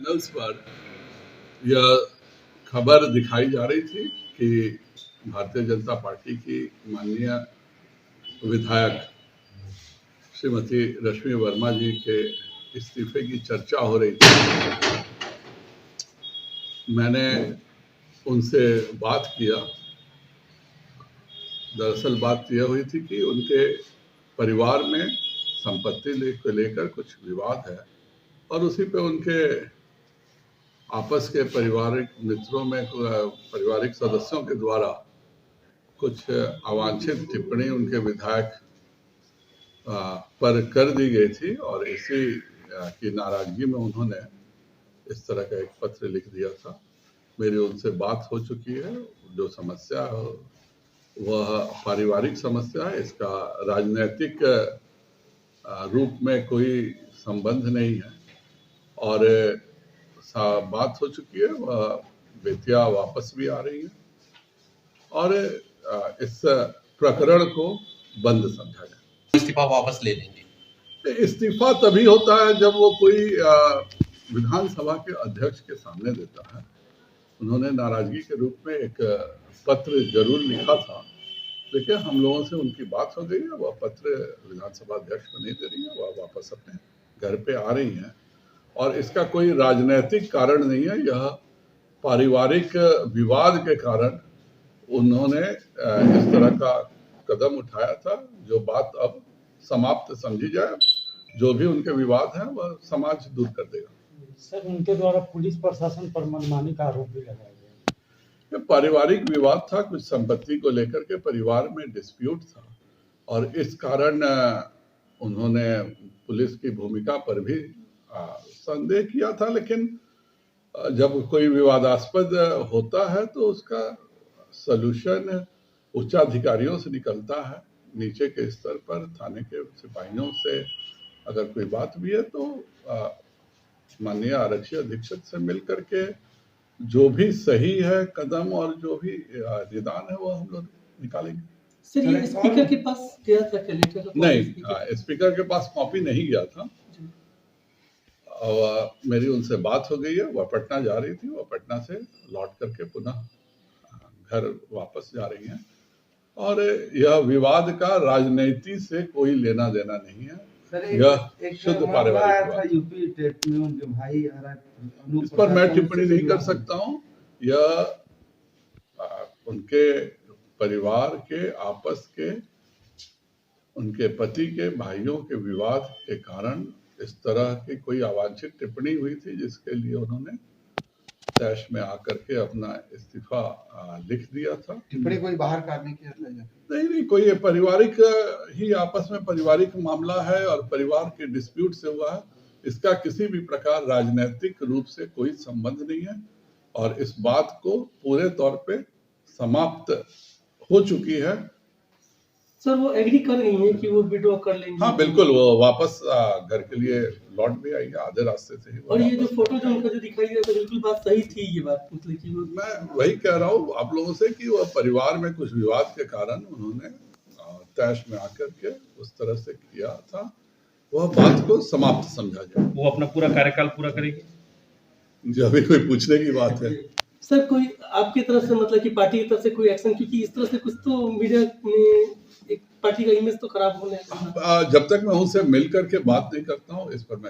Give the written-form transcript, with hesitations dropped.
Channels पर यह खबर दिखाई जा रही थी कि भारतीय जनता पार्टी की माननीय विधायक श्रीमती रश्मि वर्मा जी के इस्तीफे की चर्चा हो रही थी। मैंने उनसे बात किया। दरअसल बात यह हुई थी कि उनके परिवार में संपत्ति को लेकर कुछ विवाद है और उसी पे उनके आपस के पारिवारिक मित्रों में पारिवारिक सदस्यों के द्वारा कुछ अवांछित टिप्पणी उनके विधायक पर कर दी गई थी और इसी की नाराजगी में उन्होंने इस तरह का एक पत्र लिख दिया था। मेरी उनसे बात हो चुकी है। जो समस्या है वह पारिवारिक समस्या है, इसका राजनीतिक रूप में कोई संबंध नहीं है और बात हो चुकी है। वह बेटियां वापस भी आ रही है और इस प्रकरण को बंद समझा जाए। इस्तीफा वापस ले लेंगे। इस्तीफा तभी होता है जब वो कोई विधानसभा के अध्यक्ष के सामने देता है। उन्होंने नाराजगी के रूप में एक पत्र जरूर लिखा था, लेकिन हम लोगों से उनकी बात हो गई है। वह पत्र विधानसभा अध्यक्ष को नहीं दे रही है, वह वापस अपने घर पे आ रही हैं और इसका कोई राजनीतिक कारण नहीं है। यह पारिवारिक विवाद के कारण उन्होंने इस तरह का कदम उठाया था। जो बात अब समाप्त समझी जाए, जो भी उनके विवाद हैं वह समाज दूर कर देगा। सर, उनके द्वारा पुलिस प्रशासन पर मनमानी का आरोप भी लगाया गया। पारिवारिक विवाद था, कुछ संपत्ति को लेकर के परिवार में डिस्प्यूट था और इस कारण उन्होंने पुलिस की भूमिका पर भी संदेह किया था। लेकिन जब कोई विवादास्पद होता है तो उसका सलूशन उच्चाधिकारियों से निकलता है। नीचे के स्तर पर थाने के सिपाहियों से अगर कोई बात भी है तो माननीय आरक्षी अधीक्षक से मिल करके जो भी सही है कदम और जो भी निदान है वो हम लोग निकालेंगे। सर, ये स्पीकर के पास गया था क्या लेटर? नहीं, स्पीकर के पास कॉपी नहीं गया था और मेरी उनसे बात हो गई है। वह पटना जा रही थी, वह पटना से लौट करके पुनः घर वापस जा रही हैं और यह विवाद का राजनीति से कोई लेना देना नहीं है। यह शुद्ध पारिवारिक यूपी टेट में उनके भाई इस पर मैं टिप्पणी नहीं कर सकता हूँ। यह उनके परिवार के आपस के उनके पति के भाइयों के विवाद के कारण इस तरह की कोई अवांछित टिप्पणी हुई थी जिसके लिए उन्होंने तैश में आकर के अपना इस्तीफा लिख दिया था। टिप्पणी कोई बाहर करने की नहीं, कोई पारिवारिक ही आपस में पारिवारिक मामला है और परिवार के डिस्प्यूट से हुआ है। इसका किसी भी प्रकार राजनीतिक रूप से कोई संबंध नहीं है और इस बात को पूरे तौर पे समाप्त हो चुकी है। सर, वो एग्री कर रही हैं कि वो विड्रॉ कर लेंगे? हाँ बिल्कुल, वो वापस घर के लिए लौट भी आएंगे आधे रास्ते से ही। और ये जो फोटो जो उनका जो दिखाई दिया तो बिल्कुल बात सही थी। ये बात मतलब कि मैं वही कह रहा हूँ आप लोगों से कि वह परिवार में कुछ विवाद के कारण उन्होंने तैश में आकर के उस तरह से किया था। वह बात को समाप्त समझा जाए। वो अपना पूरा कार्यकाल पूरा करेगी। जो अभी कोई पूछने की बात है। सर, कोई आपकी तरफ से मतलब कि पार्टी की तरफ से कोई एक्शन, क्योंकि इस तरह से कुछ तो मीडिया में एक पार्टी का इमेज तो खराब होने जब तक मैं उनसे मिल करके बात नहीं करता हूँ इस पर मैं